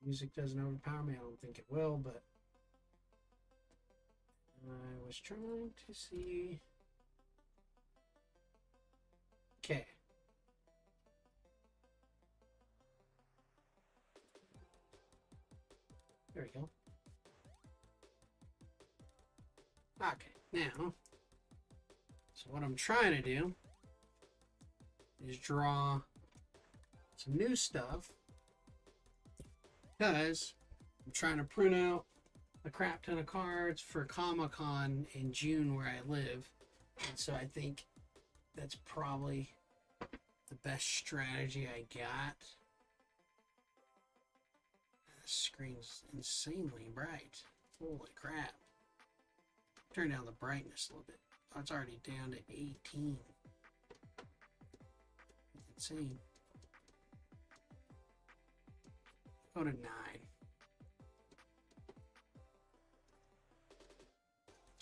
music doesn't overpower me. I don't think it will, but I was trying to see. Okay. There we go. Okay, now, so what I'm trying to do is draw some new stuff because I'm trying to print out a crap ton of cards for Comic-Con in June where I live. And so I think that's probably the best strategy I got. The screen's insanely bright. Holy crap. Turn down the brightness a little bit. Oh, it's already down to 18. That's insane. Go to 9.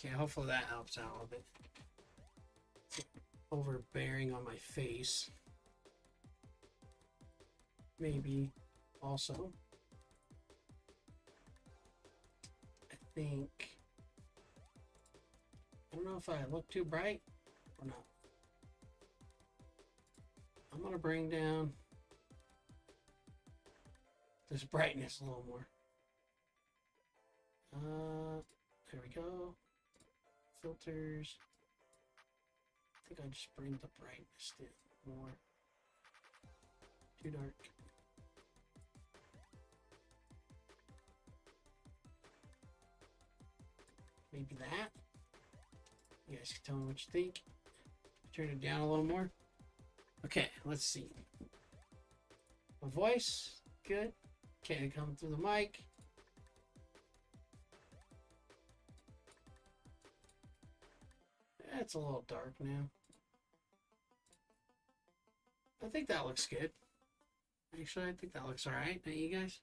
Okay, hopefully that helps out a little bit. It's overbearing on my face. Maybe also. I think. I don't know if I look too bright or not. I'm going to bring down this brightness a little more. There we go. Filters. I think I just bring the brightness down more. Too dark. Maybe that. You guys can tell me what you think. Turn it down a little more. Okay, let's see. My voice, good. Okay, coming through the mic. That's a little dark now. I think that looks good. Actually, I think that looks alright. Don't you guys?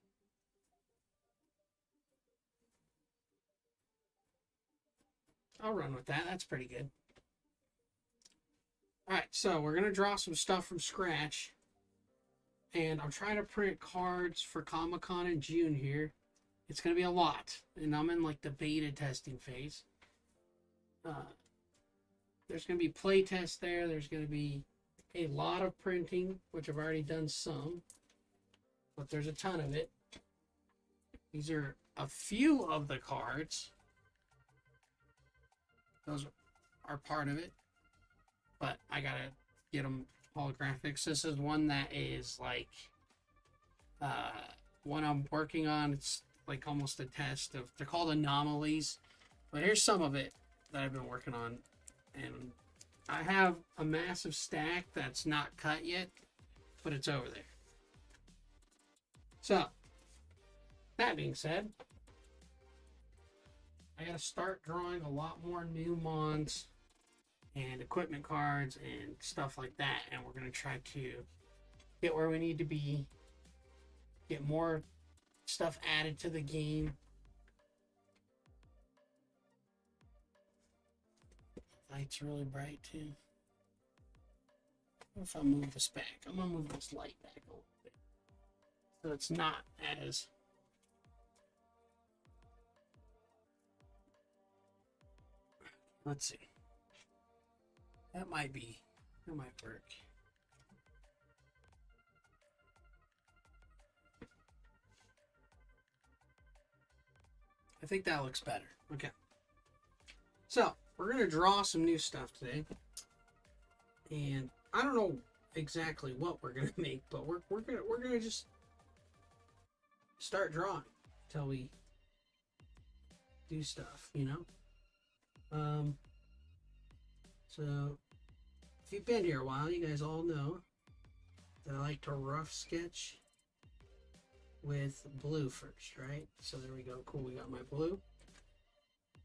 I'll run with that. That's pretty good. Alright, so we're going to draw some stuff from scratch. And I'm trying to print cards for Comic-Con in June here. It's going to be a lot. And I'm in like the beta testing phase. There's going to be play tests there. There's going to be a lot of printing, which I've already done some. But there's a ton of it. These are a few of the cards. Those are part of it. But I gotta get them holographics. This is one that is like one I'm working on. It's like almost a test of, they're called anomalies. But here's some of it that I've been working on. And I have a massive stack that's not cut yet, but it's over there. So, that being said, I gotta start drawing a lot more new mons and equipment cards and stuff like that, and we're gonna try to get where we need to be, get more stuff added to the game. Light's really bright too. What if I move this back? I'm gonna move this light back a little bit so it's not as let's see. That might work. I think that looks better. Okay. So, we're going to draw some new stuff today. And I don't know exactly what we're going to make, but we're going to just start drawing until we do stuff, you know? So, if you've been here a while, you guys all know that I like to rough sketch with blue first, right? So there we go. Cool, we got my blue.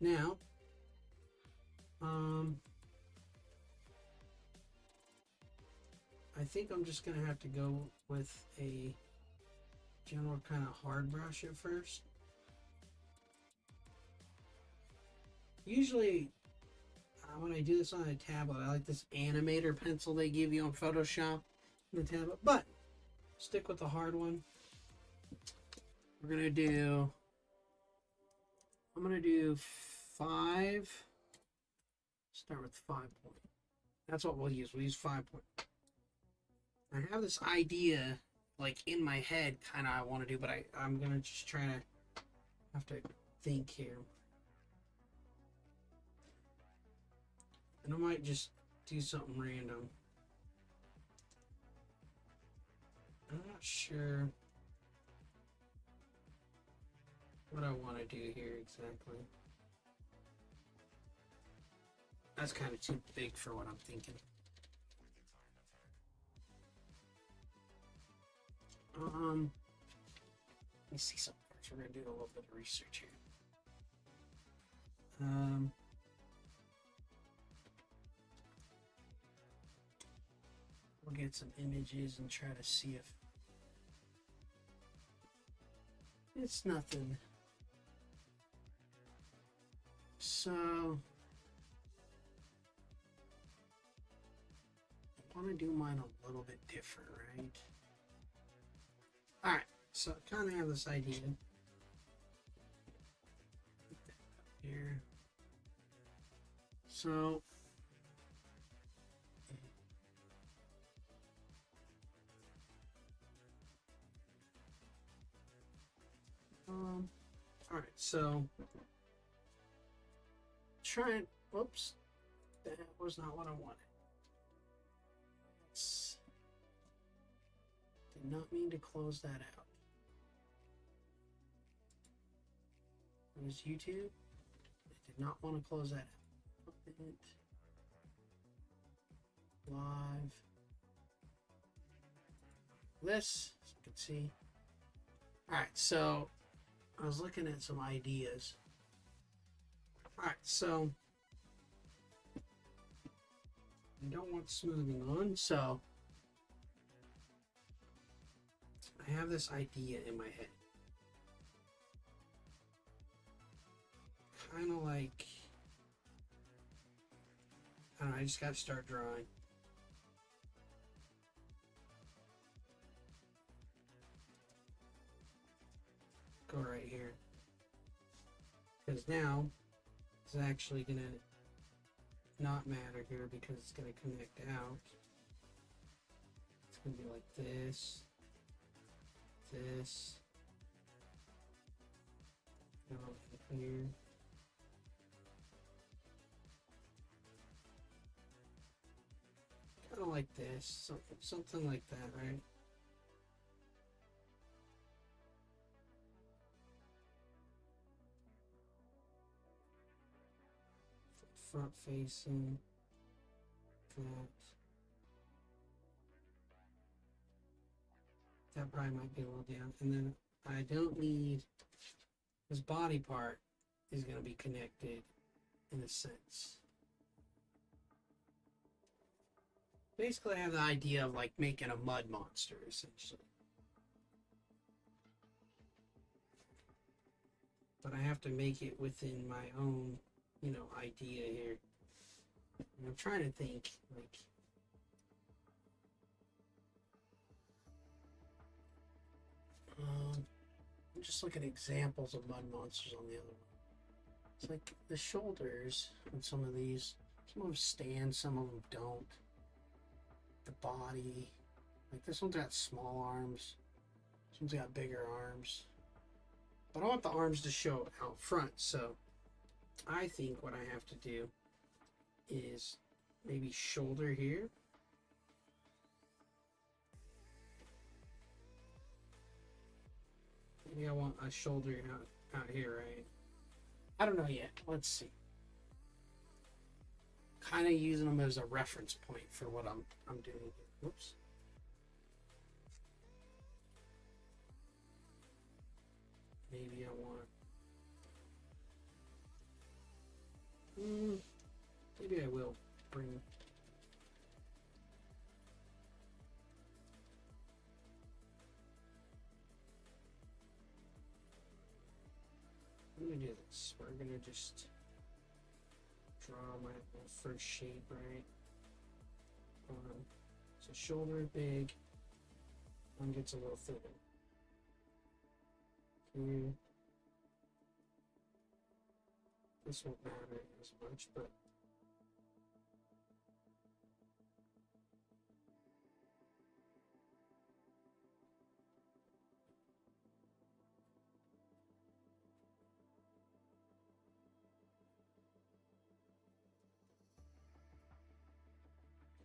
Now, I think I'm just going to have to go with a general kind of hard brush at first. Usually, when I do this on a tablet, I like this animator pencil they give you on Photoshop on the tablet, but stick with the hard one. we're gonna do. I'm gonna do 5. Start with 5 point. That's what we'll use. We'll use 5 point. I have this idea, like in my head, kind of I want to do, but I'm gonna just try to have to think here, and I might just do something random. I'm not sure what I want to do here exactly. That's kind of too big for what I'm thinking. Let me see something first. We're gonna do a little bit of research here. We'll get some images and try to see if it's nothing. So I want to do mine a little bit different, right? Alright, so I kind of have this idea. Here. So all right, so trying. Whoops, that was not what I wanted. Did not mean to close that out. It was YouTube. I did not want to close that out. Open it. Live. This, as you can see. Alright, so I was looking at some ideas. Alright, so I don't want smoothing on, so I have this idea in my head. Kind of like, I don't know, I just got to start drawing. Go right here. Because now it's actually going to not matter here because it's going to connect out. It's going to be like this. This. Here. Kind of like this. Something like that, right? Front facing. That probably might be a little down. And then I don't need this body part is going to be connected in a sense. Basically, I have the idea of like making a mud monster essentially. But I have to make it within my own, you know, idea here. And I'm trying to think like I'm just looking at examples of mud monsters on the other one. It's like the shoulders on some of these. Some of them stand, some of them don't. The body. Like this one's got small arms. This one's got bigger arms. But I want the arms to show out front, so I think what I have to do is maybe shoulder here. Maybe I want a shoulder out here, right? I don't know yet. Let's see. Kind of using them as a reference point for what I'm doing here. Whoops. Maybe I want. Maybe I will bring. I'm gonna do this. We're gonna just draw my first shape, right? So shoulder big, one gets a little thinner. here. This won't matter as much, but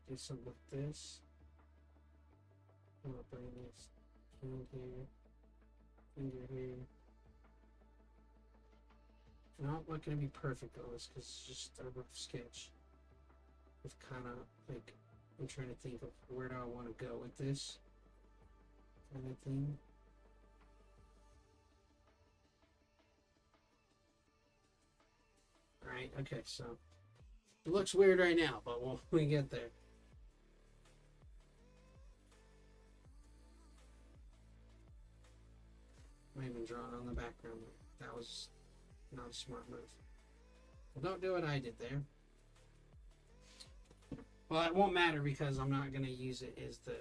do something like this. I'm gonna bring this hand here, finger here. Not looking to be perfect on this because it's just a rough sketch. It's kind of like I'm trying to think of where do I want to go with this kind of thing. Alright, okay, so it looks weird right now, but when we get there. I even drawn on the background. That was not a smart move. Well, don't do what I did there. Well, it won't matter because I'm not going to use it as the...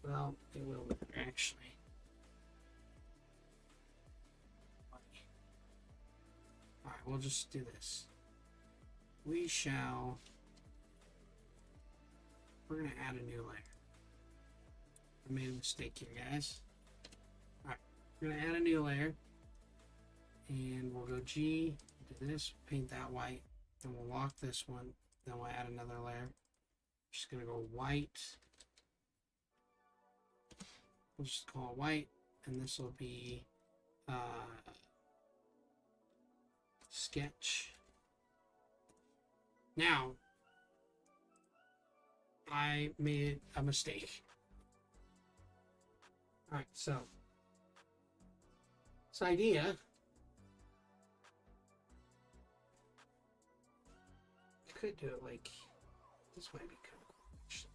Well, it will matter, actually. Alright, we'll just do this. We shall... We're going to add a new layer. I made a mistake here, guys. Alright, we're going to add a new layer. And we'll go G, do this, paint that white. Then we'll lock this one. Then we'll add another layer. Just going to go white. We'll just call it white. And this will be sketch. Now, I made a mistake. Alright, so this idea you could do it like this might be kind of cool actually.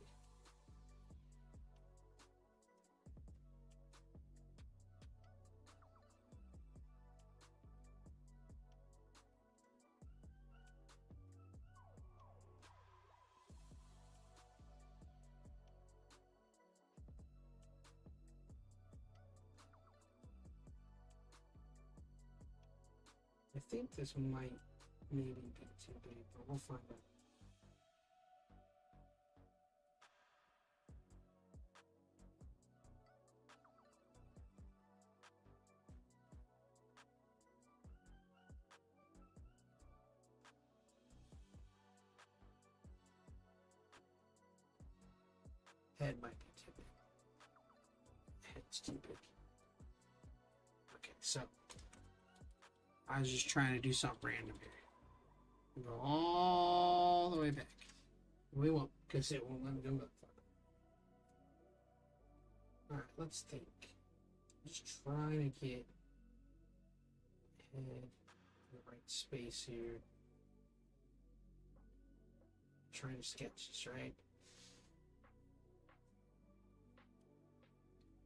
I think this might maybe be too big, but we'll find out. Head might be too big. Head's too big. Okay, so I was just trying to do something random here. Go all the way back. We won't, because it won't let me go that far. Alright, let's think. Just trying to get head in the right space here. Trying to sketch this, right?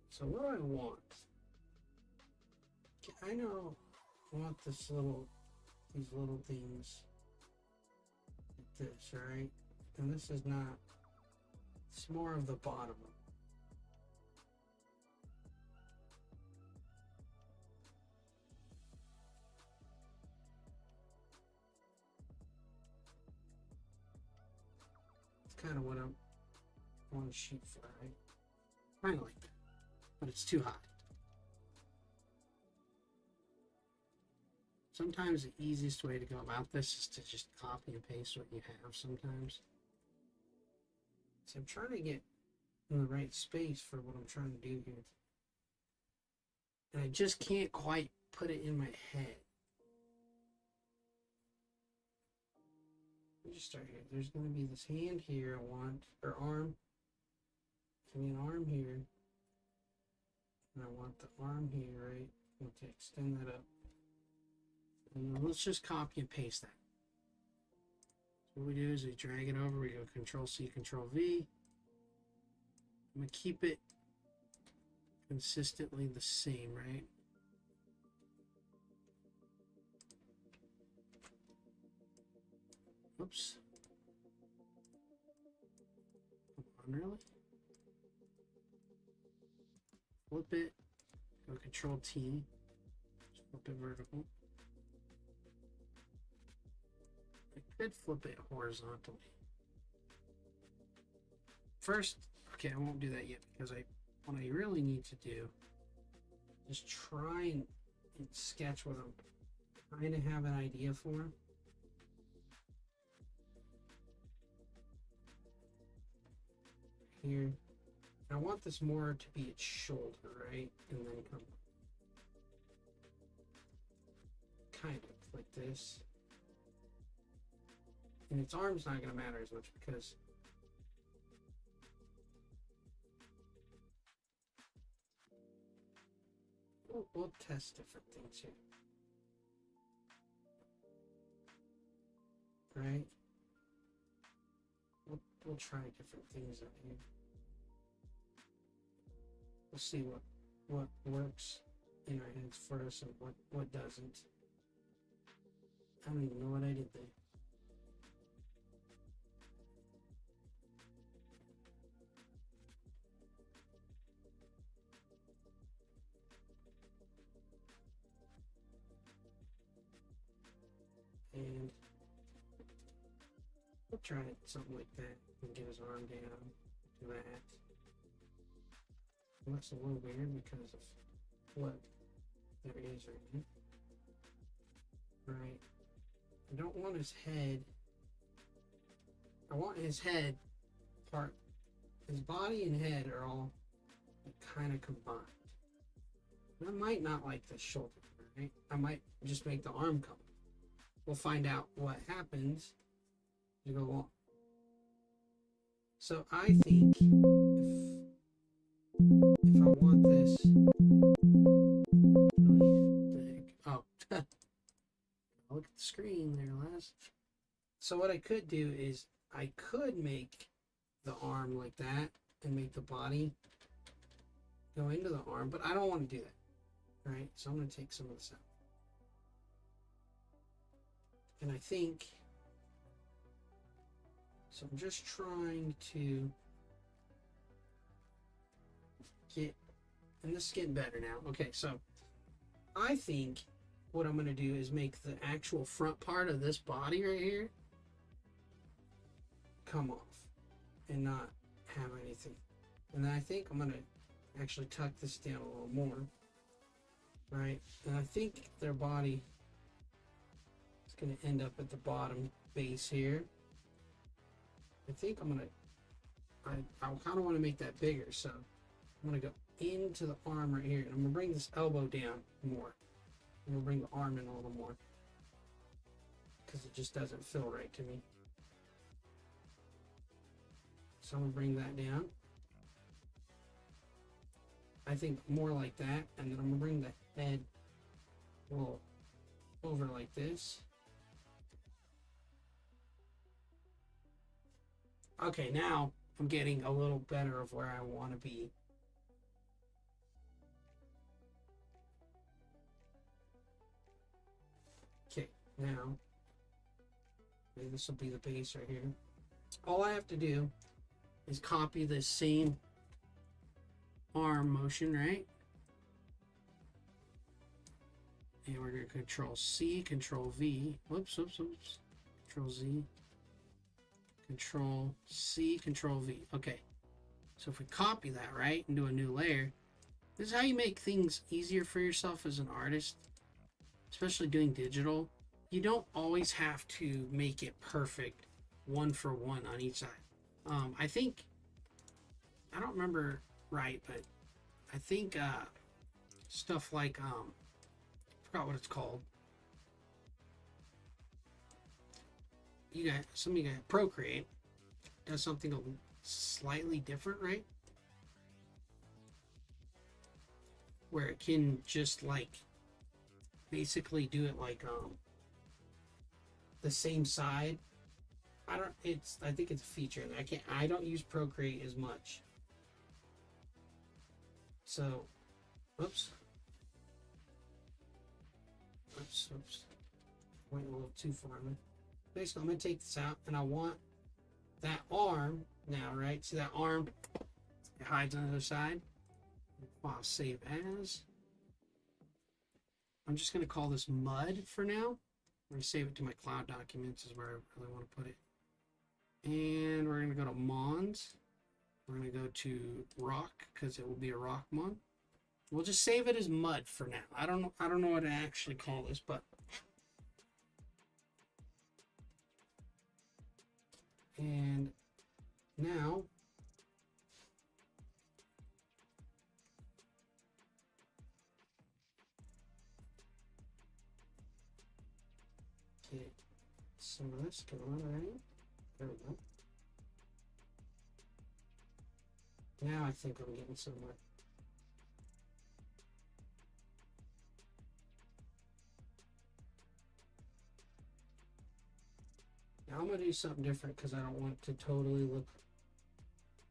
So what do I want? I know I want these little things like this, right? And this is not, it's more of the bottom. It's kind of what I'm on a sheet for, right? Kind of like that, but it's too high. Sometimes the easiest way to go about this is to just copy and paste what you have sometimes. So I'm trying to get in the right space for what I'm trying to do here. And I just can't quite put it in my head. Let me just start here. There's going to be this hand here I want, or arm. Give me an arm here. And I want the arm here, right? I want to extend that up. And then let's just copy and paste that. So what we do is we drag it over, we go Control C, Control V. I'm going to keep it consistently the same, right? Oops. Come on, really? flip it, go Control T, flip it vertical. I could flip it horizontally. First, okay, I won't do that yet because what I really need to do is try and sketch what I'm trying to have an idea for. Here, I want this more to be its shoulder, right? And then come kind of like this. And its arm's not going to matter as much because we'll test different things here. Right? We'll try different things out here. We'll see what works in our heads for us and what doesn't. I don't even know what I did there. And we'll try something like that and get his arm down. Do that. It looks a little weird because of what there is right now. Right. I don't want his head. I want his head part. His body and head are all kind of combined. And I might not like the shoulder, right? I might just make the arm come. We'll find out what happens as we go along. So I think if I want this, oh, look at the screen there, Les. So what I could do is I could make the arm like that and make the body go into the arm, but I don't want to do that, right? So I'm going to take some of this out. And I think, so I'm just trying to get, and this is getting better now. Okay, so I think what I'm going to do is make the actual front part of this body right here come off and not have anything. And then I think I'm going to actually tuck this down a little more, right? And I think their body is going to end up at the bottom base here. I think I'm going to, I kind of want to make that bigger, so I'm going to go into the arm right here, and I'm going to bring this elbow down more. I'm going to bring the arm in a little more because it just doesn't feel right to me. So I'm going to bring that down. I think more like that, and then I'm going to bring the head a little over like this. Okay, now I'm getting a little better of where I want to be. Okay, now maybe this will be the base right here. All I have to do is copy this same arm motion, right? And we're going to Control C, Control V. Whoops. Control Z. Control C, Control V. Okay. So if we copy that, right, and do a new layer, this is how you make things easier for yourself as an artist, especially doing digital. You don't always have to make it perfect one for one on each side. I think, I don't remember right, but I think stuff like, I forgot what it's called. Some of you guys, Procreate does something slightly different, right? Where it can just like basically do it like the same side. I think it's a feature. I don't use Procreate as much. So, oops. Went a little too far. Basically, I'm going to take this out, and I want that arm now, right? See that arm? It hides on the other side. Wow, save as. I'm just going to call this mud for now. I'm going to save it to my cloud documents is where I really want to put it. And we're going to go to Mons. We're going to go to rock because it will be a rock mon. We'll just save it as mud for now. I don't know what to actually call this, but and now okay, some of this going on, right? There we go. Now I think I'm getting somewhere. Now I'm going to do something different because I don't want it to totally look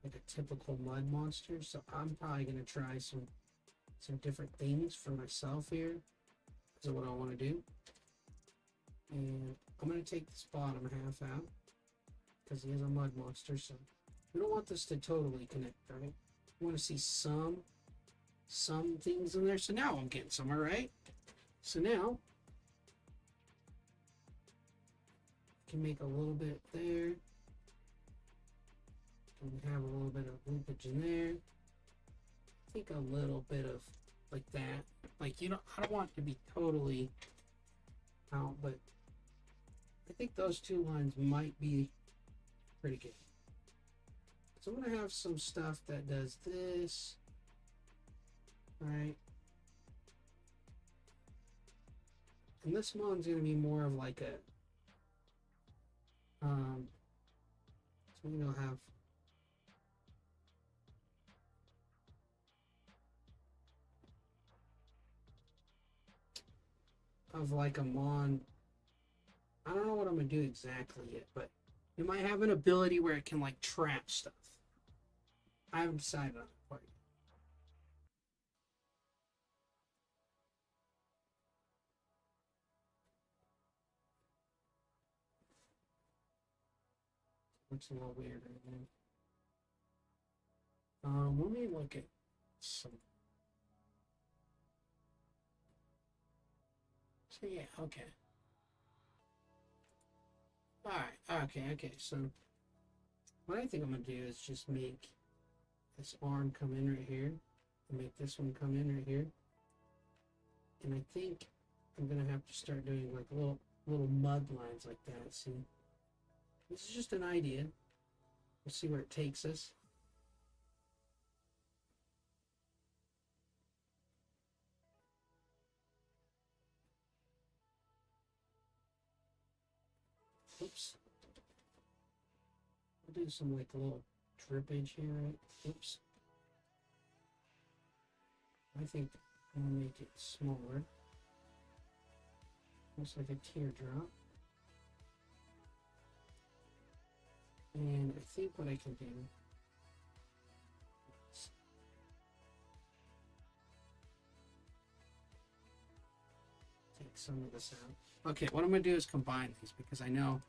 like a typical mud monster. So I'm probably going to try some different things for myself here. This is what I want to do. And I'm going to take this bottom half out because he is a mud monster. So we don't want this to totally connect, right? We want to see some things in there. So now I'm getting somewhere, right? So now can make a little bit there. Can have a little bit of loopage in there. I think a little bit of like that. Like, you know, I don't want it to be totally out, but I think those two lines might be pretty good. So I'm gonna have some stuff that does this, right? And this one's gonna be more of like a so we're gonna have of like a mon. I don't know what I'm gonna do exactly yet, but it might have an ability where it can like trap stuff. I haven't decided on it quite yet. Looks a little weird right now. Let me look at some. So yeah, okay. All right, okay. So what I think I'm gonna do is just make this arm come in right here, and make this one come in right here, and I think I'm gonna have to start doing like little mud lines like that. See, this is just an idea. We'll see where it takes us. Oops. I'll do some like a little drippage here, right? Oops. I think I'm gonna make it smaller. Looks like a teardrop. And I think what I can do is take some of this out. Okay, what I'm gonna do is combine these because I know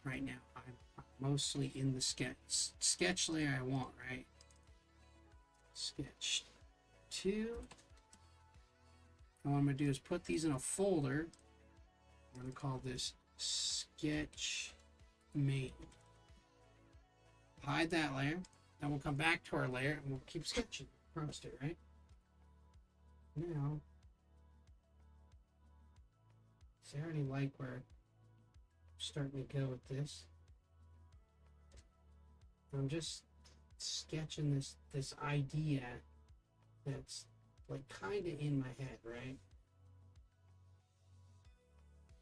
right now I'm mostly in the sketch layer I want, right? Sketch 2. And what I'm going to do is put these in a folder. I'm going to call this sketch main. Hide that layer. Then we'll come back to our layer and we'll keep sketching across it, right? Now, see, I already like where I'm starting to go with this. I'm just sketching this idea that's like kind of in my head, right?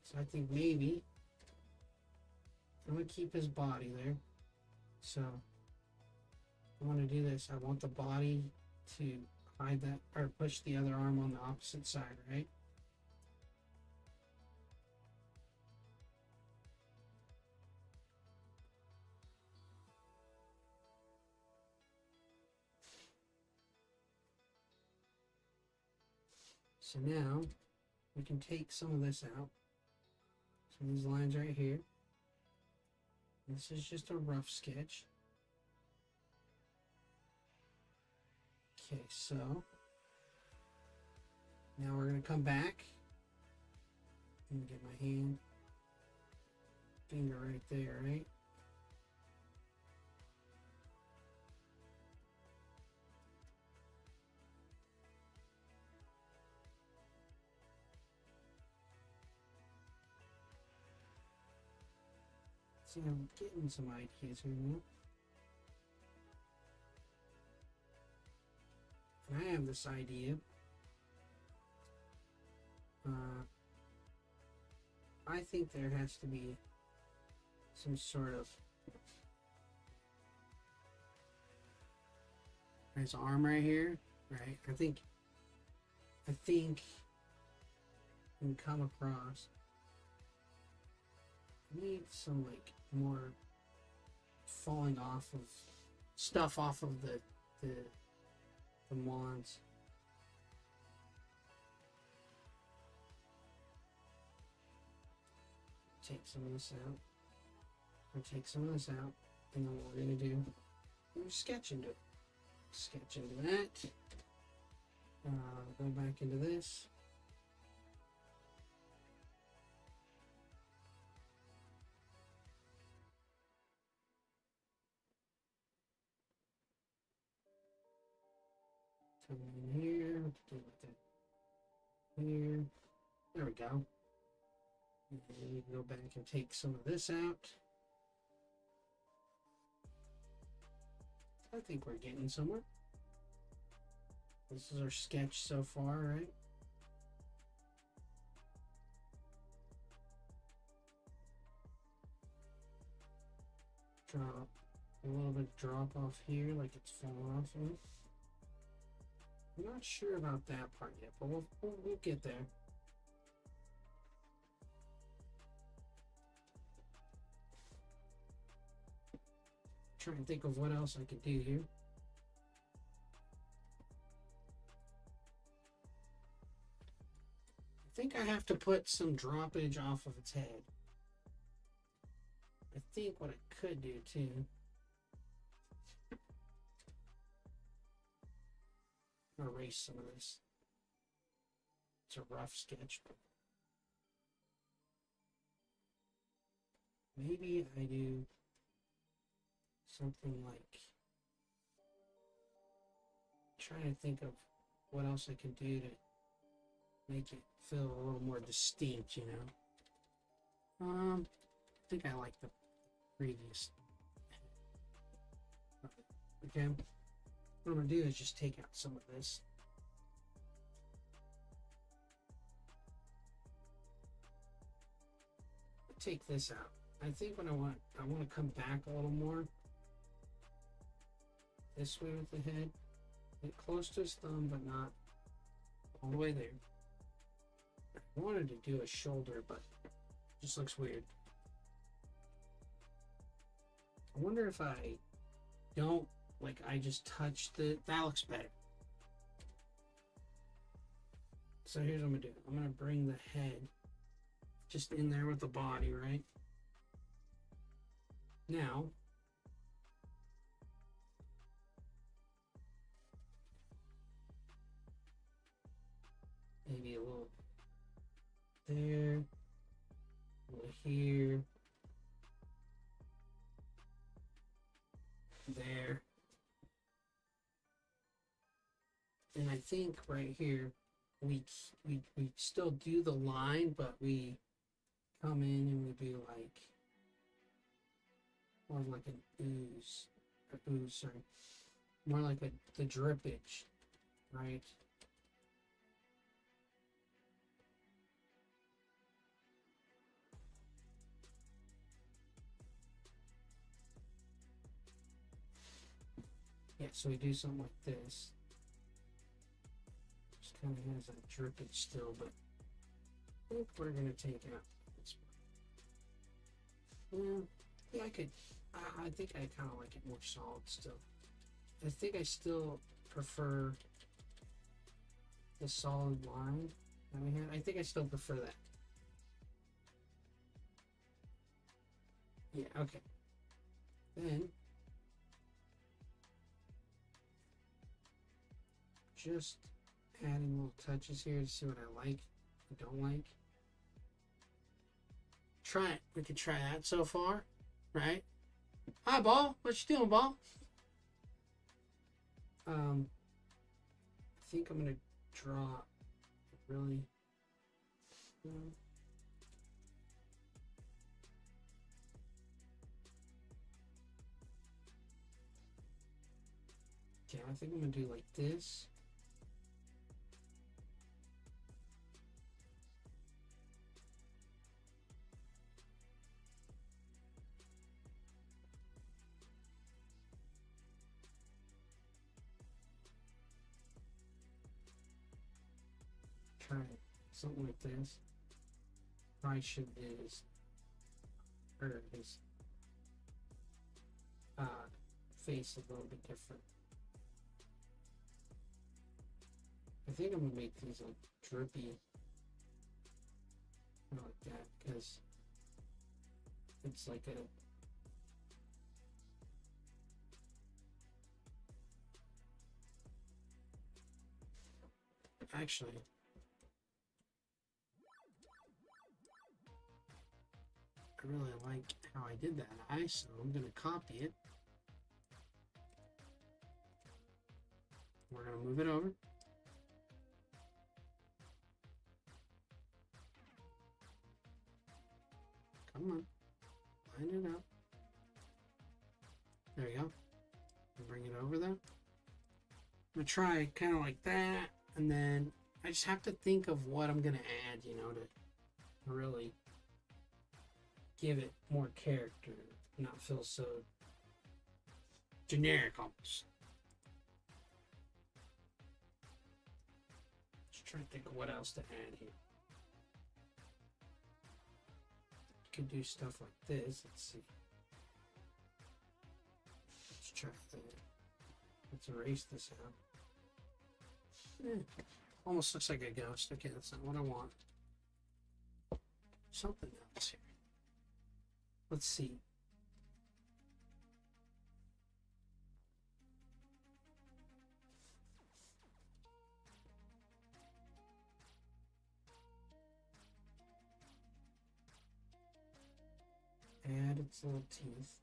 So I think maybe I'm gonna keep his body there. So I want to do this. I want the body to hide that or push the other arm on the opposite side, right? So now we can take some of this out. Some of these lines right here. This is just a rough sketch. Okay, so Now we're going to come back and get my finger right there, right? See, I'm getting some ideas here now. And I have this idea. I think there has to be some sort of nice arm right here, right? I think you can come across. I need some like more falling off of stuff off of the wands. Take some of this out, or take some of this out, and then what we're gonna do, we're sketch into it. Sketch into that. Go back into this. Come in here. Do like that. Here. There we go. And we can go back and take some of this out. I think we're getting somewhere. This is our sketch so far, right? Drop a little bit of drop off here, like it's falling off of it. I'm not sure about that part yet, but we'll get there. Try and think of what else I could do here. I think I have to put some droppage off of its head. I think what I could do too. Erase some of this. It's a rough sketch. Maybe I do something like, trying to think of what else I can do to make it feel a little more distinct, you know. I think I like the previous. Okay, what I'm gonna do is just take out some of this. Take this out. I think what I want to come back a little more this way with the head. Get close to his thumb, but not all the way there. I wanted to do a shoulder, but it just looks weird. I wonder if I don't, like, I just touched it. That looks better. So here's what I'm gonna do. I'm gonna bring the head just in there with the body, right? Now, maybe a little there, a little here, there. And I think right here, we still do the line, but we come in and we do like more like an ooze, sorry, more like the drippage, right? Yeah, so we do something like this. Just kind of has that drippage still, but I think we're gonna take out this one. Yeah, I could. I think I kind of like it more solid still. I think I still prefer the solid line that we had. I think I still prefer that. Yeah, okay. Then just adding little touches here to see what I like, I don't like. Try it. We could try that so far, right? Hi, Ball. What you doing, Ball? I think I'm gonna draw really. Okay, I think I'm gonna do like this. Try something like this. Probably should do his, or his face a little bit different. I think I'm gonna make these like drippy, like that, because it's like a actually. I really like how I did that eye, so I'm gonna copy it. We're gonna move it over. Come on, line it up. There you go. Bring it over there. I'm gonna try kind of like that, and then I just have to think of what I'm gonna add, you know, to really give it more character, not feel so generic almost. Just trying to think of what else to add here. Could do stuff like this. Let's see. Let's try that. Let's erase this out. Almost looks like a ghost. Okay, that's not what I want. Something else here. Let's see. Add its little teeth.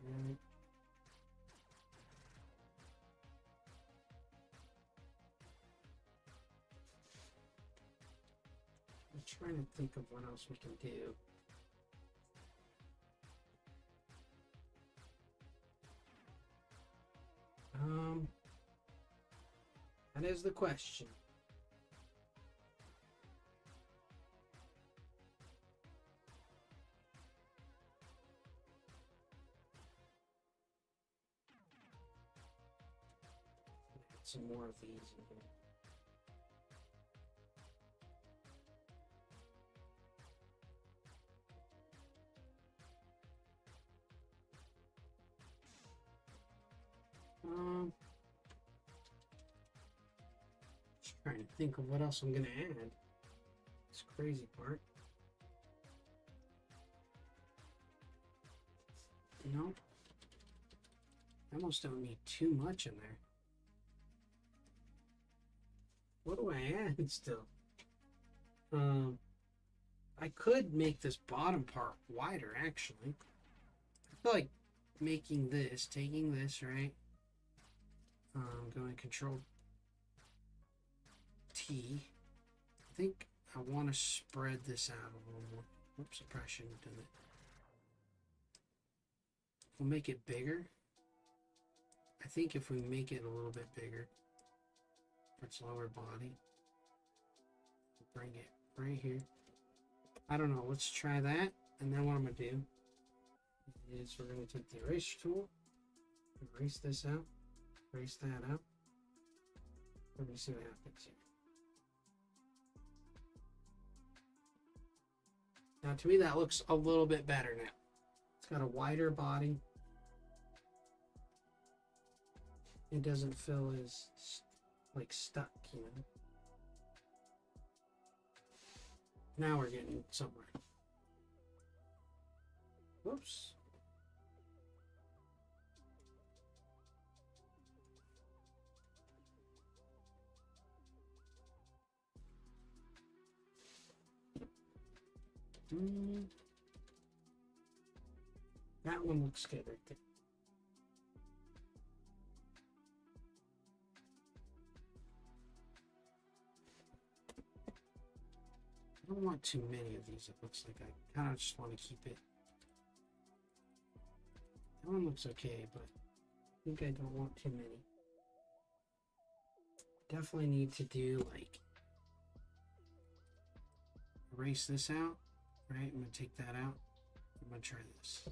And I'm trying to think of what else we can do. That is the question. Add some more of these in here. Just trying to think of what else I'm gonna add. This crazy part. No, I almost don't need too much in there. What do I add still? I could make this bottom part wider actually. I feel like making this, taking this, right? Going Control T. I think I want to spread this out a little more. Whoops, I probably shouldn't have done it. We'll make it bigger. I think if we make it a little bit bigger for its lower body, bring it right here. I don't know, let's try that. And then what I'm going to do is we're going to take the erase tool, erase this out, erase that out. Let me see what happens here. Now to me that looks a little bit better now. It's got a wider body. It doesn't feel as like stuck, you know. Now we're getting somewhere. Whoops. That one looks good right there. I don't want too many of these. It looks like I kind of just want to keep it. That one looks okay, but I think I don't want too many. Definitely need to do like erase this out, right? I'm gonna take that out. I'm gonna try this.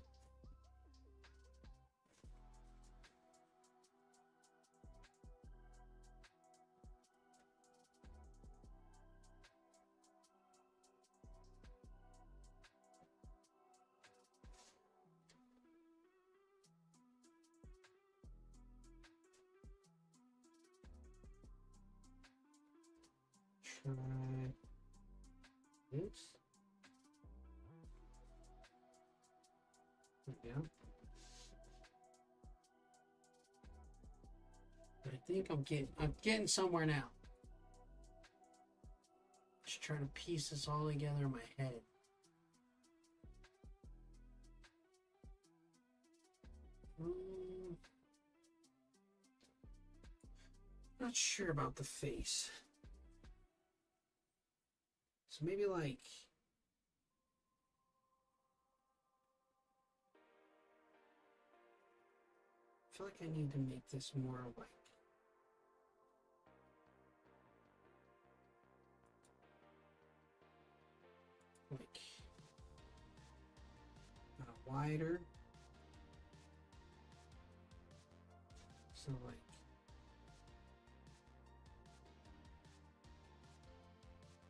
Try this. There we go. I think I'm getting somewhere now. Just trying to piece this all together in my head. Not sure about the face. So maybe like I feel like I need to make this more like wider. So like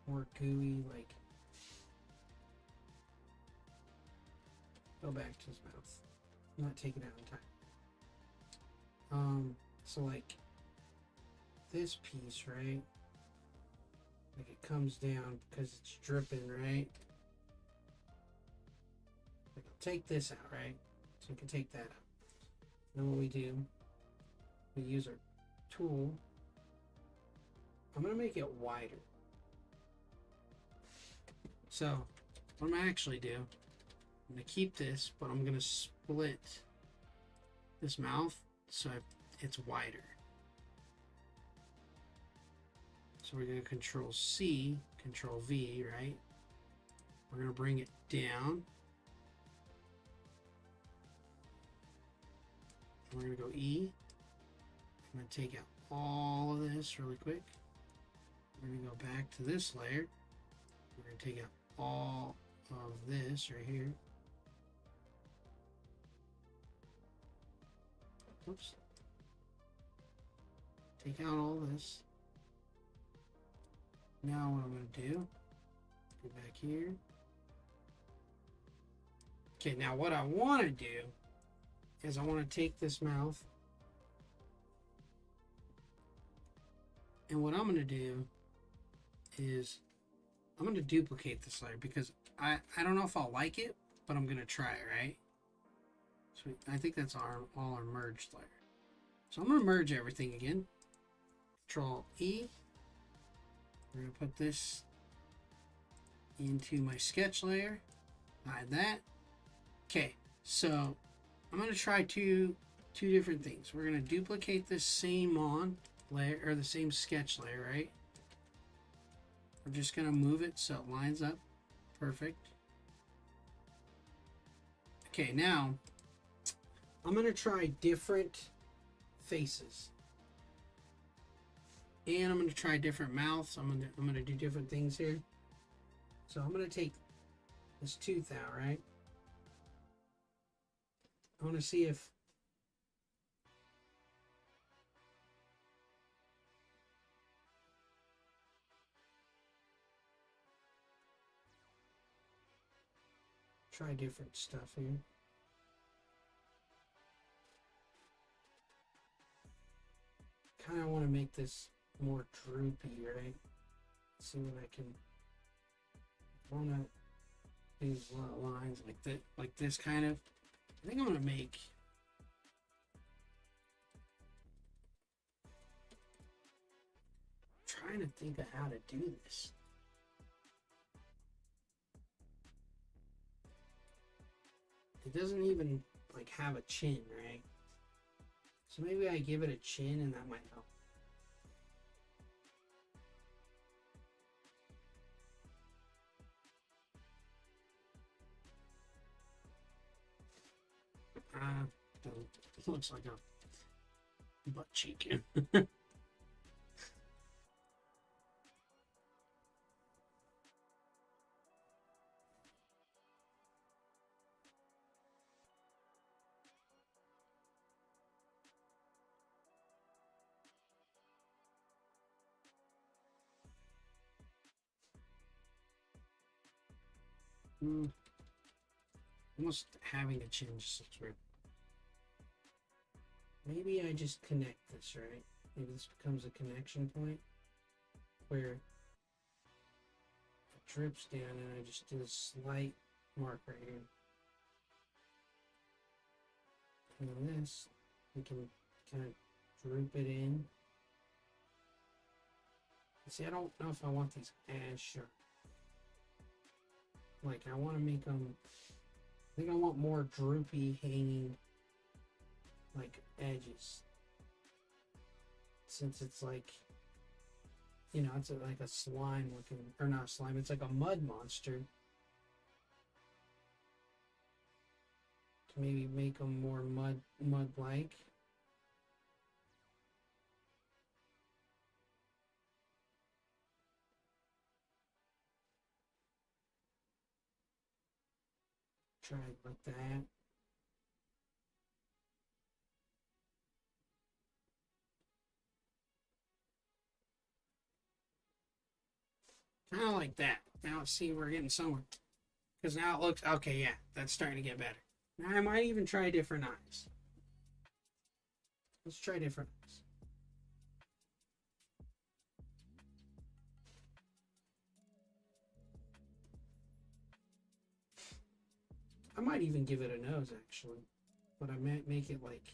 more gooey, like go back to his mouth. Not take it out in time. So like this piece, right? Like it comes down because it's dripping, right? Like I'll take this out, right? So we can take that out. Then what we do, we use our tool. I'm gonna make it wider. So what I'm gonna actually do, I'm gonna keep this, but I'm gonna split this mouth so it's wider. So we're gonna Control C, Control V, right? We're gonna bring it down. We're gonna go E. I'm gonna take out all of this really quick. We're gonna go back to this layer. We're gonna take out all of this right here. Oops. Take out all this. Now what I'm going to do, go back here. Okay, now what I want to do is I want to take this mouth, and what I'm going to do is I'm going to duplicate this layer because I don't know if I'll like it, but I'm going to try it, right? So I think that's all our merged layer. So I'm going to merge everything again. Control E. We're going to put this into my sketch layer. Hide that. Okay, so I'm going to try two different things. We're going to duplicate this same layer, or the same sketch layer, right? We're just going to move it so it lines up. Perfect. Okay, now I'm going to try different faces. And I'm going to try different mouths. I'm going to do different things here. So I'm going to take this tooth out, right? I want to see if try different stuff here. Kind of want to make this more droopy, right? Let's see what I can. I want to do a lot of lines like this kind of. I think I'm gonna make. I'm trying to think of how to do this. it doesn't even like have a chin, right? So maybe I give it a chin and that might help. It looks like a butt cheek. Almost having a chin just looks weird. Maybe I just connect this, right? Maybe this becomes a connection point where it drips down and I just do a slight mark right here. And then this, we can kind of droop it in. See, I don't know if I want these as sharp. Like, I want to make them, I think I want more droopy, hanging, like, edges. Since it's like, you know, it's like a slime looking, or not slime, it's like a mud monster. To maybe make them more mud-like. Try it like that. Kind of like that. Now see, we're getting somewhere. Because now it looks, okay, yeah, that's starting to get better. Now I might even try different eyes. Let's try different eyes. I might even give it a nose, actually. But I might make it like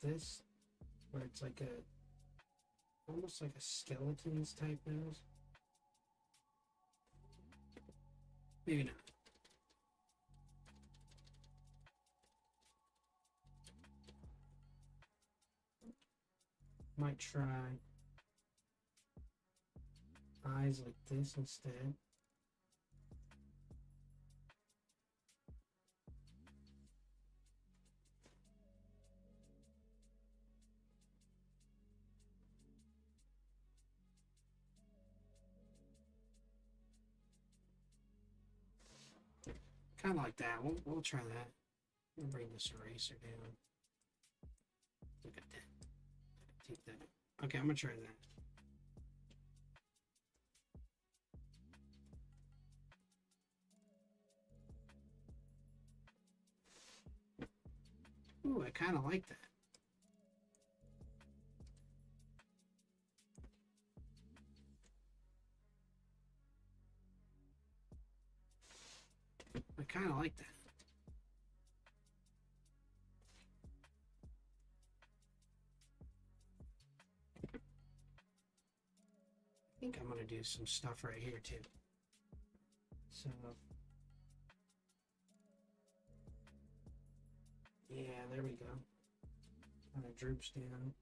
this, where it's like a, almost like a skeleton's type nose. Maybe not. Might try eyes like this instead. Kind of like that. We'll try that. We'll bring this eraser down. Look at that. Take that. Okay, I'm gonna try that. Ooh, I kind of like that. I kind of like that. I think I'm gonna do some stuff right here too. So, yeah, there we go. Kind of droops down.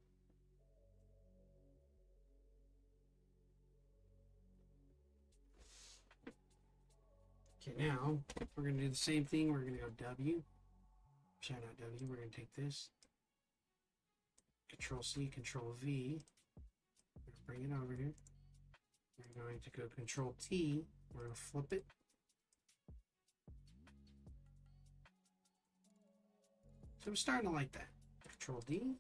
Okay, now we're gonna do the same thing. We're gonna go W. Shout out W. We're gonna take this. Control C, Control V. We're gonna bring it over here. We're going to go Control T. We're gonna flip it. So I'm starting to like that. Control D.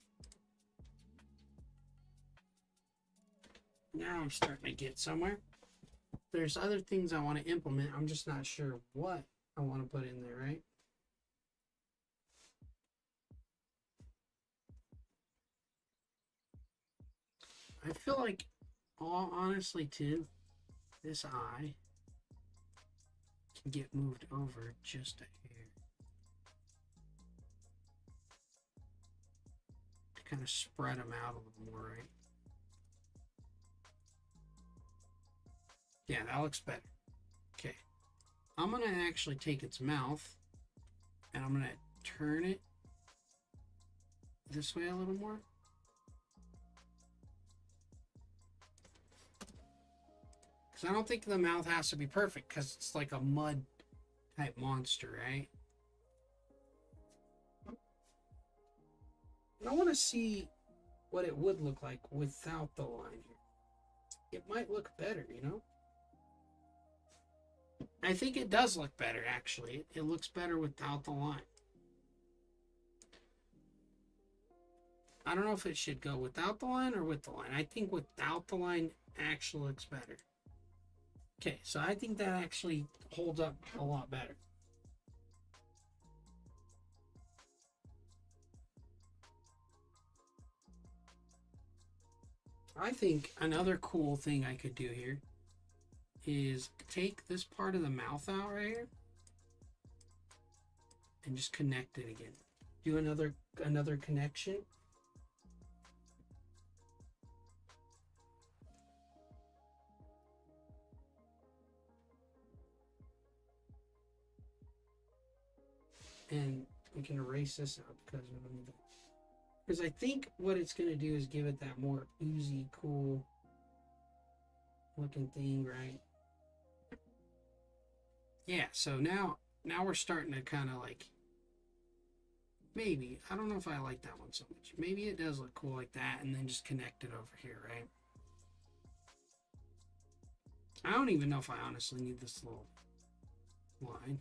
Now I'm starting to get somewhere. There's other things I want to implement. I'm just not sure what I want to put in there, right? I feel like, all honestly, too, this eye can get moved over just a hair to kind of spread them out a little more, right? Yeah, that looks better. Okay. I'm going to actually take its mouth And I'm going to turn it this way a little more. Because I don't think the mouth has to be perfect, because it's like a mud type monster, right? And I want to see what it would look like without the line here. It might look better, you know? I think it does look better, actually. It looks better without the line. I don't know if it should go without the line or with the line. I think without the line actually looks better. Okay, so I think that actually holds up a lot better. I think another cool thing I could do here is take this part of the mouth out right here and just connect it again. Do another connection. And we can erase this out because we don't need that. Because I think what it's going to do is give it that more oozy, cool looking thing, right? Yeah, so now we're starting to kind of like, maybe, I don't know if I like that one so much. Maybe it does look cool like that, and then just connect it over here, right? I don't even know if I honestly need this little line.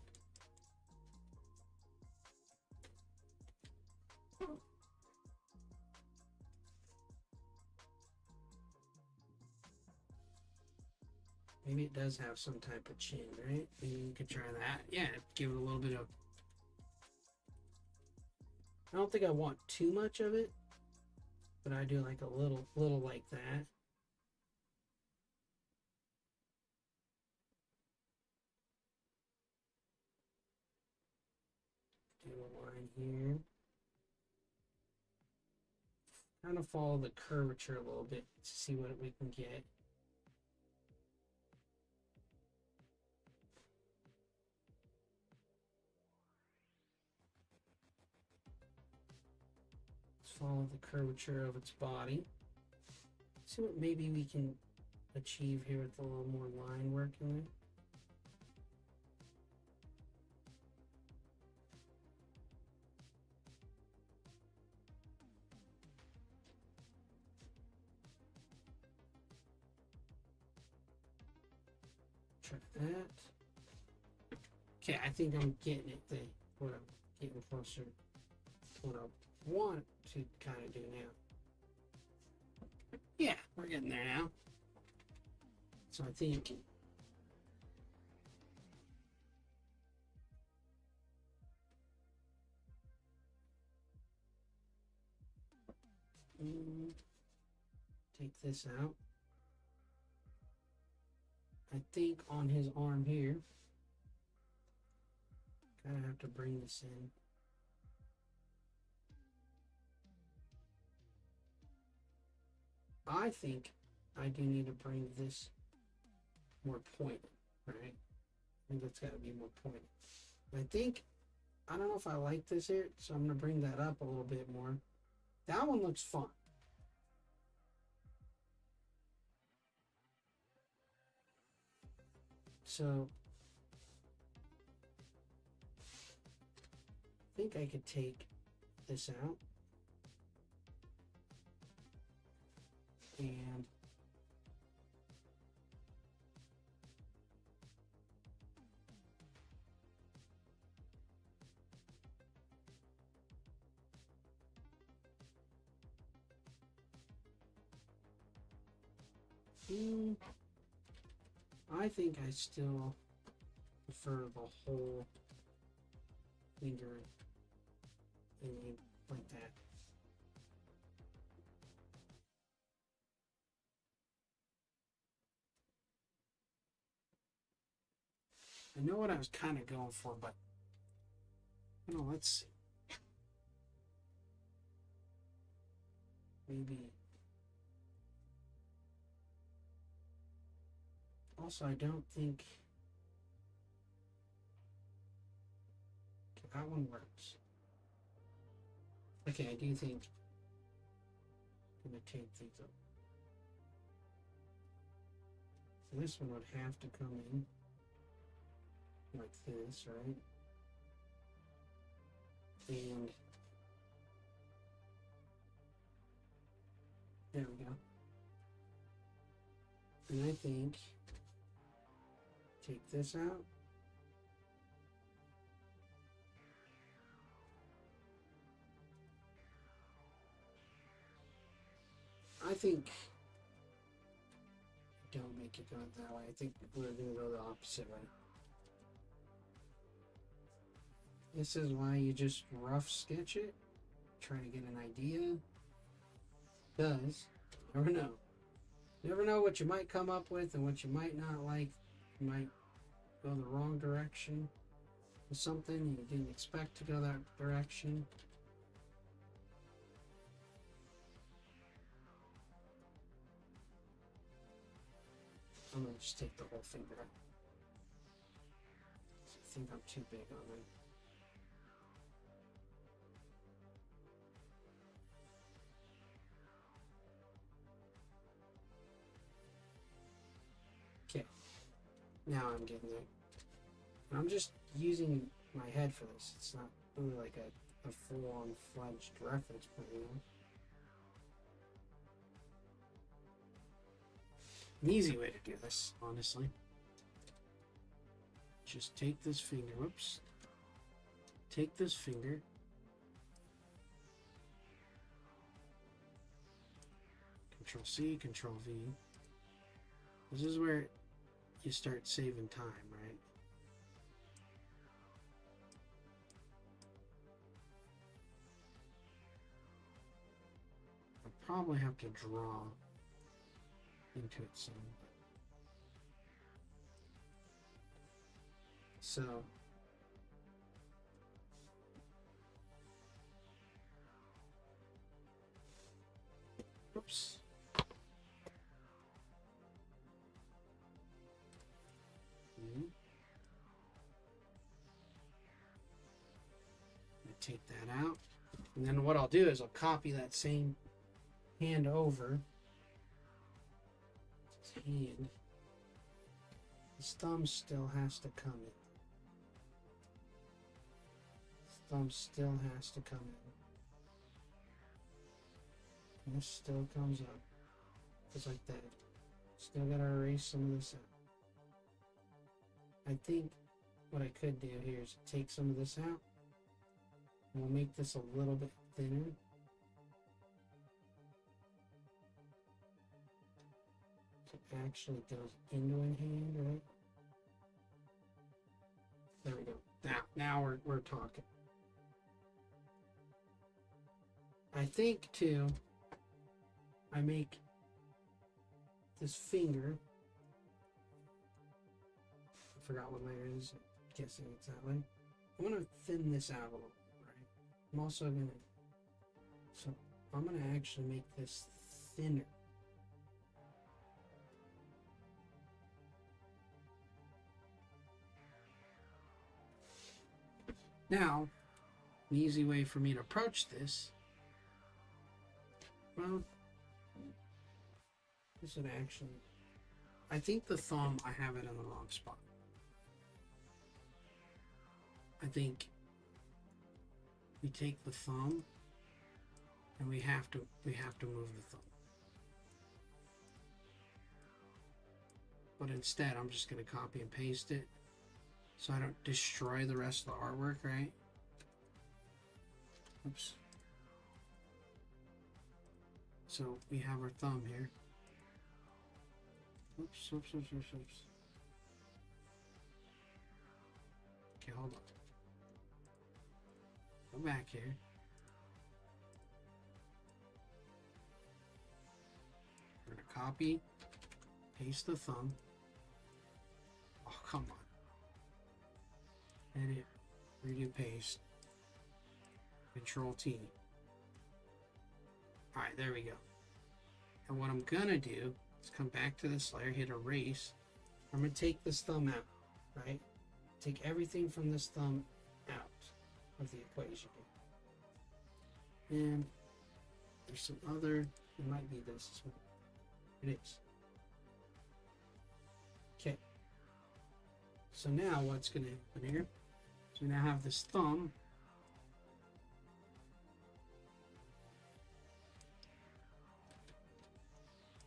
Maybe it does have some type of chin, right? Maybe you could try that. Yeah, give it a little bit of... I don't think I want too much of it, but I do like a little like that. Do a line here. Kind of follow the curvature a little bit to see what we can get. Let's follow the curvature of its body. See what maybe we can achieve here with a little more line work in there. Try that. Okay, I think I'm getting it there. What I'm getting closer to what I want to kind of do now. Yeah, we're getting there now. So I think take this out. I think on his arm here, kind of have to bring this in. I think I do need to bring this more pointed, right? I think that's got to be more pointed. I think, I don't know if I like this here, so I'm going to bring that up a little bit more. That one looks fun. So, I think I could take this out. And I think I still prefer the whole finger thingy like that. I know what I was kind of going for, but you know, let's see. Maybe. Also, I don't think. Okay. That one works. Okay, I do think I'm gonna take things up. So this one would have to come in like this, right? And there we go. And I think take this out. I think don't make it go that way. I think we're gonna go the opposite way. This is why you just rough sketch it, try to get an idea. Because you never know. You never know what you might come up with and what you might not like. You might go the wrong direction with something and you didn't expect to go that direction. I'm gonna just take the whole finger out. I think I'm too big on it. Okay, now I'm getting it. And I'm just using my head for this. It's not really like a full-on fledged reference point, you know? An easy way to do this, honestly. Just take this finger, whoops. Take this finger. Control C, Control V. This is where you start saving time, right? I'll probably have to draw into it soon. So oops. Take that out, and then what I'll do is I'll copy that same hand over. His hand. His thumb still has to come in. His thumb still has to come in. And this still comes up. Just like that. Still gotta erase some of this out. I think what I could do here is take some of this out. And we'll make this a little bit thinner. So it actually goes into a hand, right? There we go. Now we're talking. I think too, I make this finger. I forgot what layer it is. I'm guessing it's that way. I'm gonna thin this out a little. I'm also gonna, so I'm gonna actually make this thinner. Now, an easy way for me to approach this, well, this would actually, I think the thumb, I have it in the wrong spot. I think we take the thumb and we have to move the thumb. But instead I'm just going to copy and paste it so I don't destroy the rest of the artwork, right? Oops. So we have our thumb here. Oops. Okay, hold on. Go back here. We're going to copy, paste the thumb. Oh, come on. Edit, redo, paste. Control T. Alright, there we go. And what I'm going to do is come back to this layer, hit erase. I'm going to take this thumb out, right? Take everything from this thumb out. of the equation. And there's some other, it might be this. It is. Okay. So now what's going to happen here? So we now have this thumb.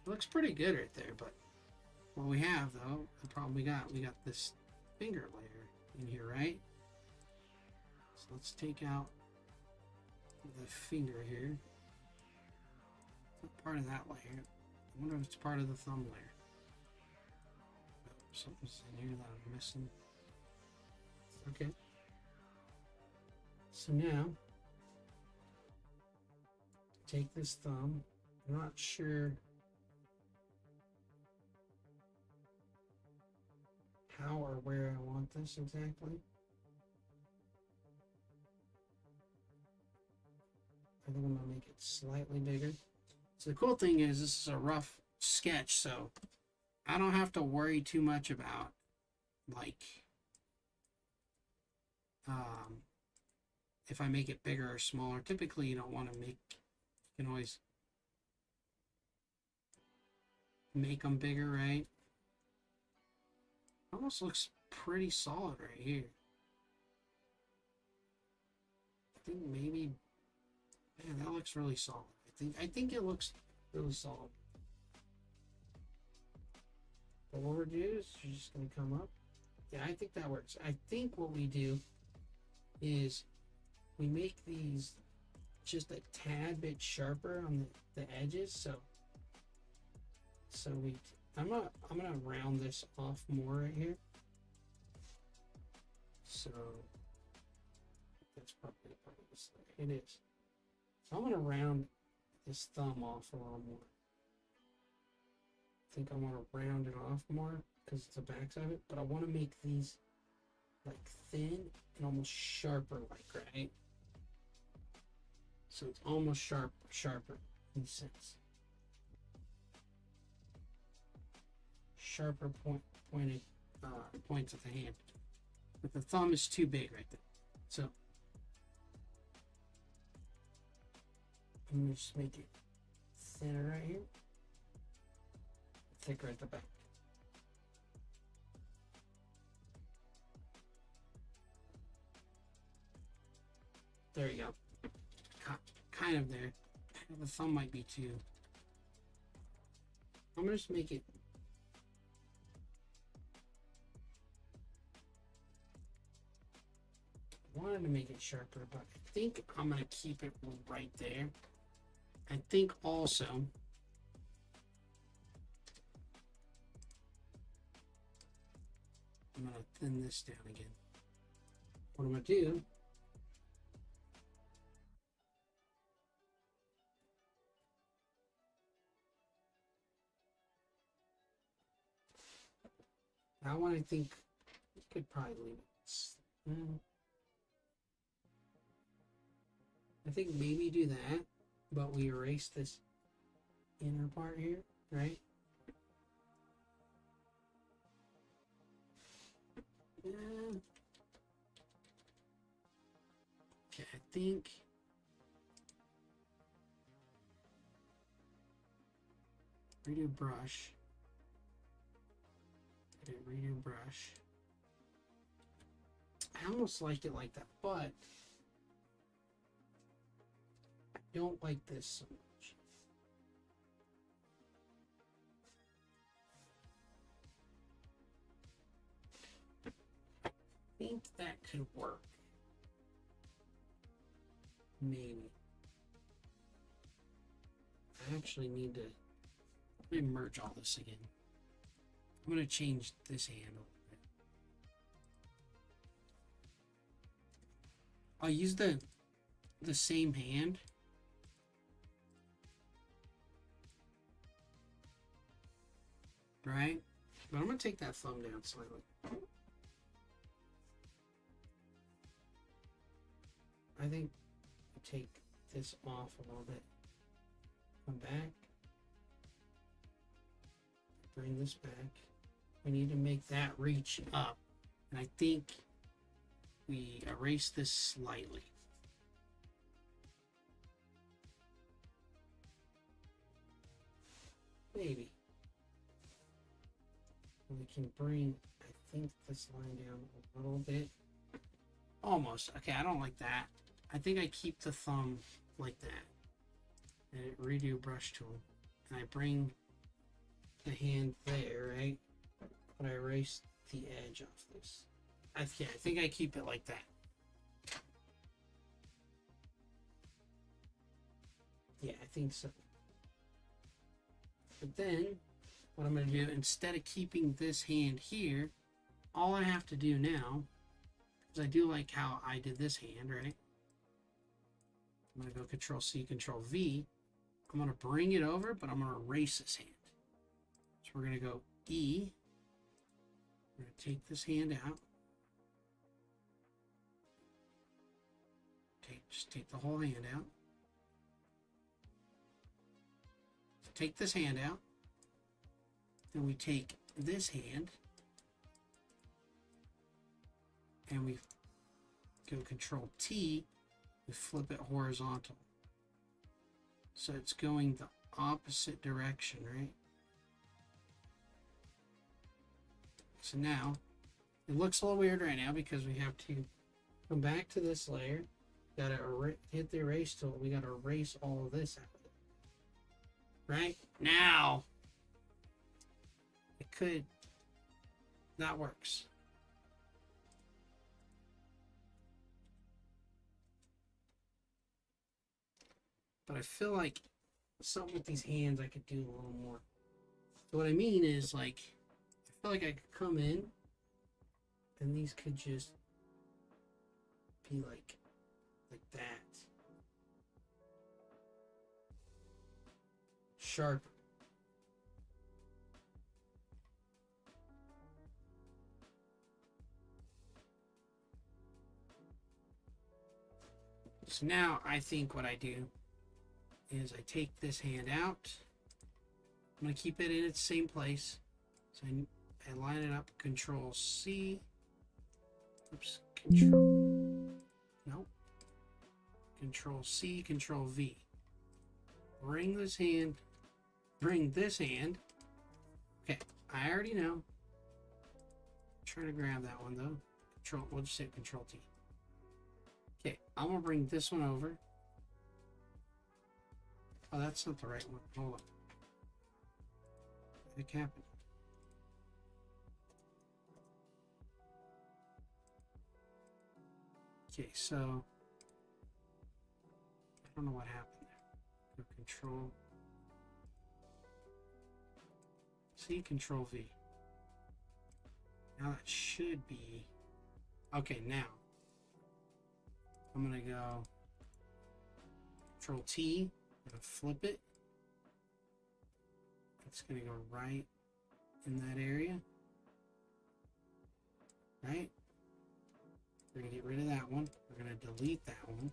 It looks pretty good right there, but what we have though, the problem we got this finger layer in here, right? So let's take out the finger here. It's not part of that layer. I wonder if it's part of the thumb layer. Oh, something's in here that I'm missing. Okay. So now, take this thumb. I'm not sure how or where I want this exactly. I think I'm gonna make it slightly bigger. So the cool thing is this is a rough sketch, so I don't have to worry too much about like if I make it bigger or smaller. Typically you don't want to make, you can always make them bigger, right? Almost looks pretty solid right here. I think maybe, man, that looks really solid. I think it looks really solid. But what we're gonna do is you're just gonna come up. Yeah, I think that works. I think what we do is we make these just a tad bit sharper on the edges. So I'm gonna round this off more right here. So that's probably part of this thing. It is. So I'm gonna round this thumb off a little more. I think I want to round it off more because it's the backside of it, but I want to make these like thin and almost sharper, like, right? So it's almost sharper in a sense. Sharper points of the hand. But the thumb is too big right there. So I'm gonna just make it thinner right here. Thicker at the back. There you go. Kind of there. The thumb might be too. I'm gonna just make it. I wanted to make it sharper, but I think I'm gonna keep it right there. I think also I'm gonna thin this down again. What I'm gonna do that one, I think you could probably leave it. I think maybe do that, but we erase this inner part here, right? Okay, I think redo brush. Redo brush. I almost like it like that, but I don't like this so much. I think that could work. Maybe. I actually need to, let me merge all this again. I'm going to change this hand a little bit. I'll use the same hand. Right? But I'm going to take that thumb down slightly. I think take this off a little bit. Come back. Bring this back. We need to make that reach up. And I think we erase this slightly. Maybe. We can bring, I think, this line down a little bit. Almost. Okay, I don't like that. I think I keep the thumb like that. And redo brush tool. And I bring the hand there, right? But I erase the edge off this. I think I keep it like that. Yeah, I think so. But then, what I'm going to do, instead of keeping this hand here, all I have to do now, because I do like how I did this hand, right? I'm going to go Control C, Control V. I'm going to bring it over, but I'm going to erase this hand. So we're going to go E. We're going to take this hand out. Just take the whole hand out. So take this hand out. Then we take this hand and we go Control T, we flip it horizontal. So it's going the opposite direction, right? So now, it looks a little weird right now because we have to come back to this layer. Gotta hit the erase tool. We gotta erase all of this out of it. Right? Now, it could, that works. But I feel like something with these hands I could do a little more. So what I mean is, like, I feel like I could come in and these could just be like that. Sharp. So now I think what I do is I take this hand out. I'm going to keep it in its same place. So I line it up, Control C. Oops, Control. Nope. Control C, Control V. Bring this hand. Bring this hand. Okay, I already know. I'm trying to grab that one though. Control. We'll just say Control T. Okay, I'm gonna bring this one over. Oh, that's not the right one. Hold on. What happened? Okay, so I don't know what happened there. Go Control C, Control V. Now that should be okay. Now I'm gonna go Control T. I'm gonna flip it. It's gonna go right in that area. Right? We're gonna get rid of that one. We're gonna delete that one.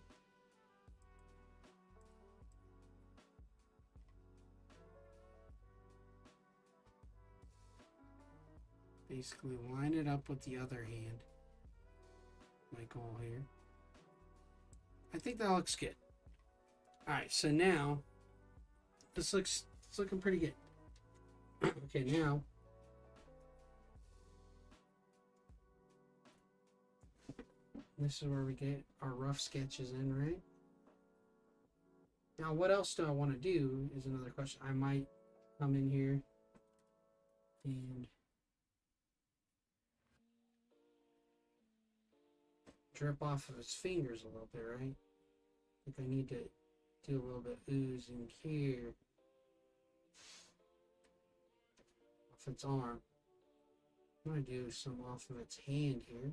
Basically line it up with the other hand. My goal here. I think that looks good. Alright, so now it's looking pretty good. Okay, now this is where we get our rough sketches in, right? Now, what else do I want to do is another question. I might come in here and drip off of his fingers a little bit, right? I think I need to do a little bit of oozing here off its arm. I'm going to do some off of its hand here.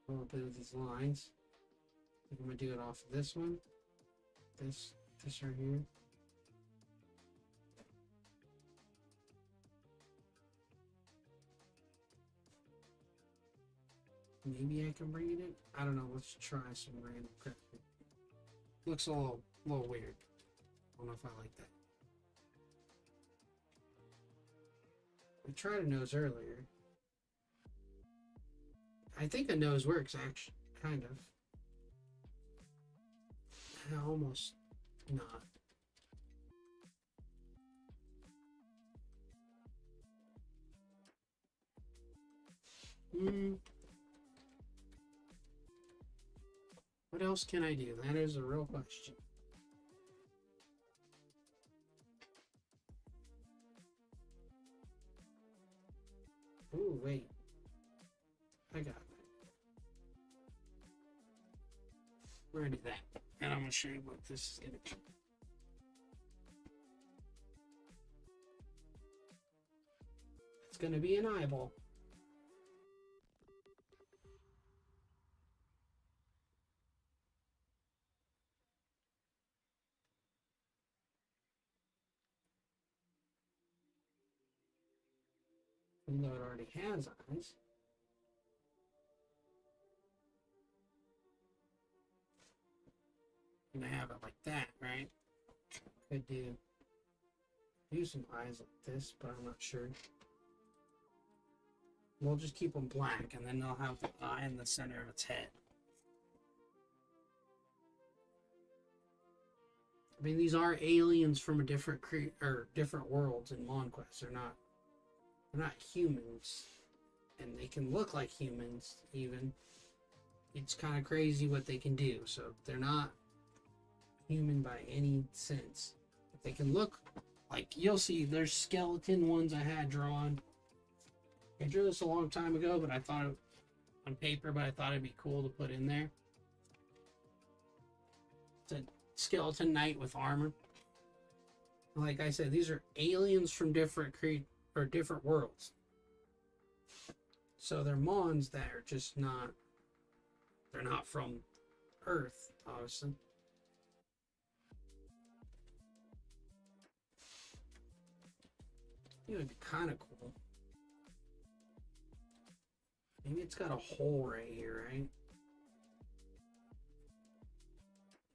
A little bit of these lines. I think I'm going to do it off of this one. This right here. Maybe I can bring it in. I don't know. Let's try some random crap. Looks a little weird. I don't know if I like that. I tried a nose earlier. I think a nose works, actually, kind of. Almost not. What else can I do? That is a real question. Oh, wait. I got it. We're gonna do that. And I'm gonna show you what this is gonna be. It's gonna be an eyeball. Even though it already has eyes. I'm gonna have it like that, right? Could do some eyes like this, but I'm not sure. We'll just keep them black, and then they'll have the eye in the center of its head. I mean, these are aliens from a different different worlds in Monquest. They're not humans, and they can look like humans even. It's kind of crazy what they can do. So they're not human by any sense. But they can look like, you'll see there's skeleton ones I had drawn. I drew this a long time ago, but I thought it on paper, but I thought it'd be cool to put in there. It's a skeleton knight with armor. Like I said, these are aliens from different different worlds. So they're Mons that are just not, they're not from Earth, obviously. It would be kind of cool. Maybe it's got a hole right here, right?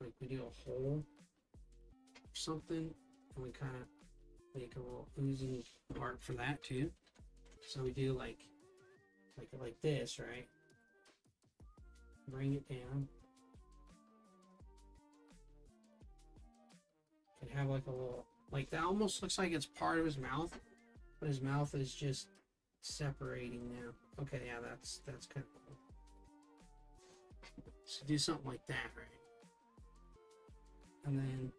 Like we do a hole or something, and we kind of make a little oozing part for that too. So we do like this, right? Bring it down. And have like a little, like that almost looks like it's part of his mouth, but his mouth is just separating now. Okay, yeah, that's kind of cool. So do something like that, right? And then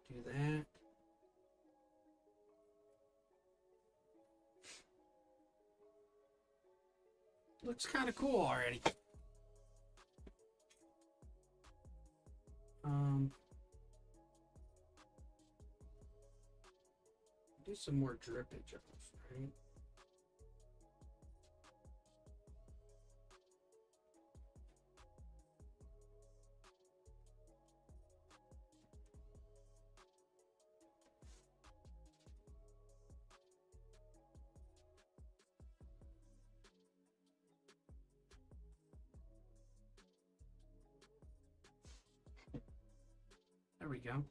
do that. Looks kind of cool already. Do some more drippage off, right? There we go.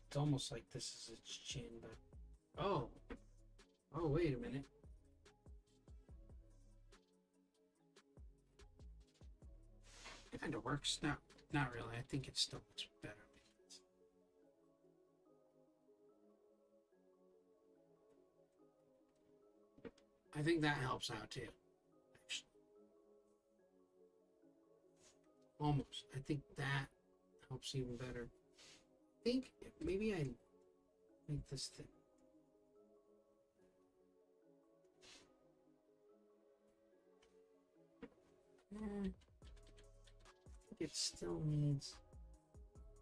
It's almost like this is its chin, but oh, wait a minute. Kind of works. No, not really. I think it still looks better. I think that helps out too. Actually, almost. I think that helps even better. I think maybe I make this thing. I think it still needs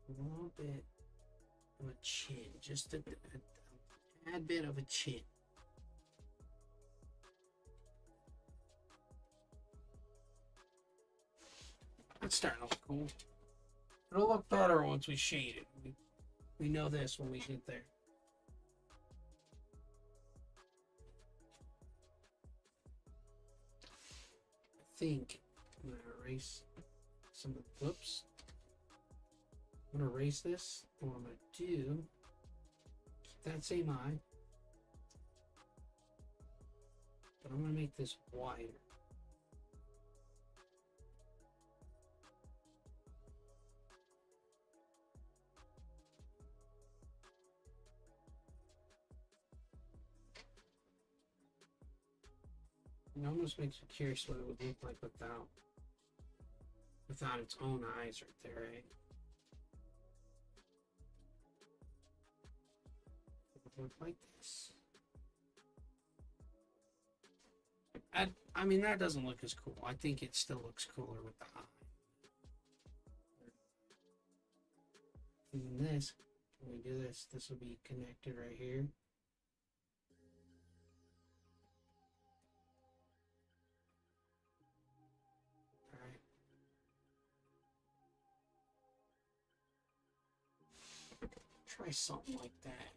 a little bit of a chin, just a tad bit of a chin. That's starting to look cool. It'll look better once we shade it. We know this when we get there. think I'm going to erase some of the, whoops. I'm going to erase this. And what I'm going to do, keep that same eye. But I'm going to make this wider. It almost makes me curious what it would look like without its own eyes right there, right? It would look like this. I mean, that doesn't look as cool. I think it still looks cooler with the eye. And then this, when we do this, this will be connected right here. Try something like that.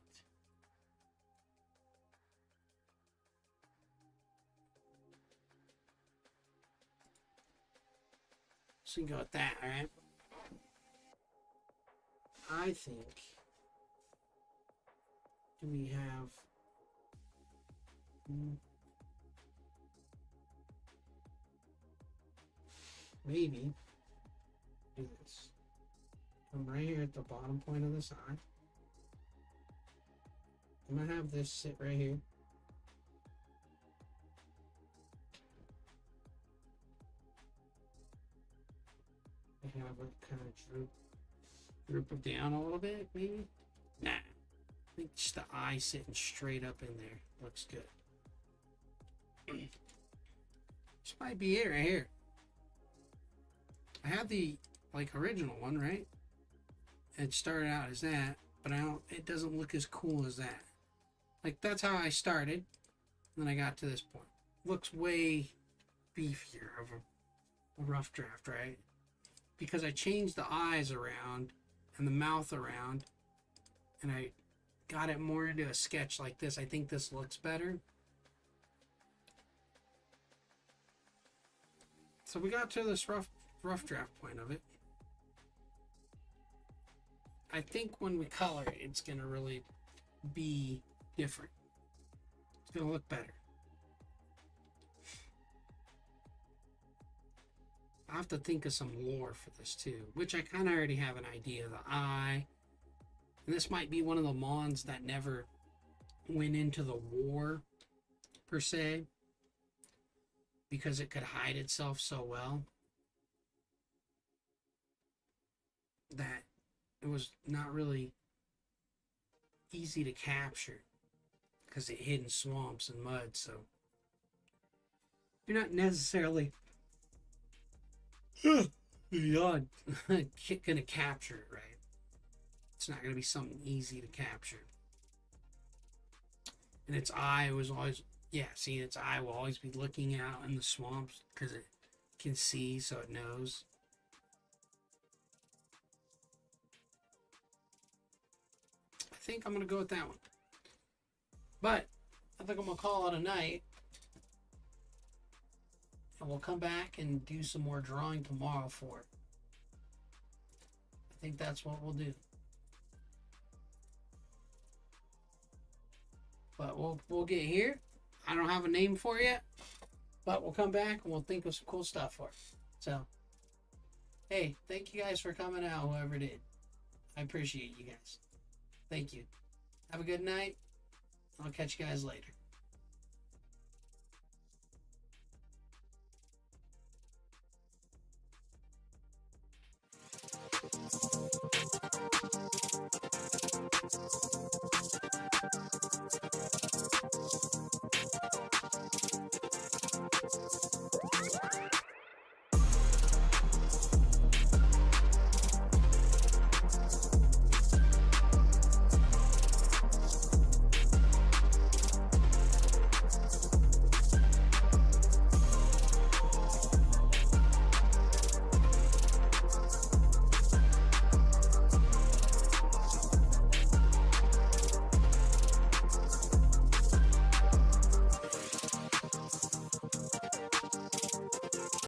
So you go with that, alright? I think, do we have maybe do this. Come right here at the bottom point of the side. I'm gonna have this sit right here. I have it kind of droop it down a little bit, maybe. Nah, I think just the eye sitting straight up in there looks good. This might be it right here. I had the original one, right? It started out as that, but it doesn't look as cool as that. Like, that's how I started. Then I got to this point. Looks way beefier of a rough draft, right? Because I changed the eyes around and the mouth around, and I got it more into a sketch like this. I think this looks better. So we got to this rough draft point of it. I think when we color it, it's going to really be different. It's going to look better. I have to think of some lore for this too, which I kind of already have an idea of the eye. And this might be one of the Mons that never went into the war, per se, because it could hide itself so well that it was not really easy to capture because it hid in swamps and mud. So you're not necessarily gonna capture it, right? It's not gonna be something easy to capture. And its eye was always, its eye will always be looking out in the swamps because it can see, so it knows. I think I'm gonna go with that one. But I think I'm gonna call it a night. And we'll come back and do some more drawing tomorrow for it. I think that's what we'll do. But we'll get here. I don't have a name for it yet, but we'll come back and we'll think of some cool stuff for it. So, hey, thank you guys for coming out, whoever did. I appreciate you guys. Thank you. Have a good night. I'll catch you guys later.